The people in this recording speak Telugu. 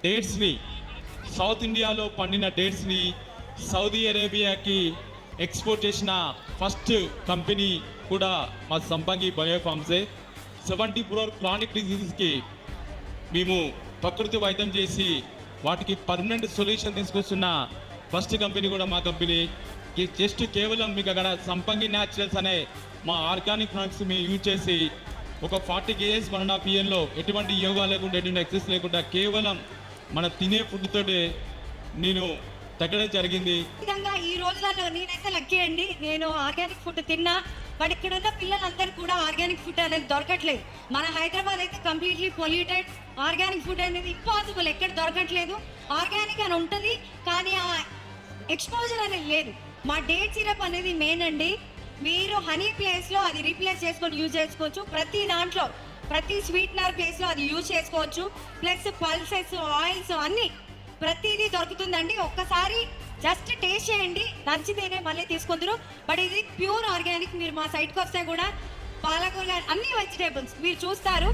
డేట్స్ని, సౌత్ ఇండియాలో పండిన డేట్స్ని సౌదీ అరేబియాకి ఎక్స్పోర్ట్ చేసిన ఫస్ట్ కంపెనీ కూడా మా సంపంగి బయోఫార్మ్సే. 74 క్రానిక్ డిసీజెస్కి మేము ప్రకృతి వైద్యం చేసి వాటికి పర్మనెంట్ సొల్యూషన్ తీసుకొస్తున్న ఫస్ట్ కంపెనీ కూడా మా కంపెనీ. జస్ట్ కేవలం మీకు అక్కడ సంపంగి న్యాచురల్స్ అనే మా ఆర్గానిక్ ప్రొడక్ట్స్ మేము యూజ్ చేసి ఒక 40 kgs 1.5 yearలో ఎటువంటి యోగా లేకుండా ఎటువంటి ఎక్సర్సైజ్ లేకుండా కేవలం మన తినే ఫుడ్ తోటే నేను తగ్గడం జరిగింది. ఈ రోజులలో నేనైతే లక్కీ అండి, నేను ఆర్గానిక్ ఫుడ్ తిన్నా. బట్ ఇక్కడ ఉన్న పిల్లలందరూ కూడా ఆర్గానిక్ ఫుడ్ అనేది దొరకట్లేదు. మన హైదరాబాద్ అయితే కంప్లీట్లీ పొల్యూటెడ్. ఆర్గానిక్ ఫుడ్ అనేది ఇంపాసిబుల్, ఎక్కడ దొరకట్లేదు. ఆర్గానిక్ అని ఉంటుంది కానీ ఆ ఎక్స్పోజర్ అనేది లేదు. మా డేట్ సిరప్ అనేది మెయిన్ అండి. మీరు హనీ ప్లేస్లో అది రీప్లేస్ చేసుకొని యూజ్ చేసుకోవచ్చు. ప్రతి దాంట్లో ప్రతి స్వీట్నర్ ప్లేస్లో అది యూజ్ చేసుకోవచ్చు. ప్లస్ పల్సెస్, ఆయిల్స్ అన్నీ ప్రతిదీ దొరుకుతుందండి. ఒక్కసారి జస్ట్ టేస్ట్ చేయండి, నచ్చితేనే మళ్ళీ తీసుకుందరు. బట్ ఇది ప్యూర్ ఆర్గానిక్. మీరు మా సైట్కి వస్తే కూడా పాలకూర అన్ని వెజిటేబుల్స్ మీరు చూస్తారు.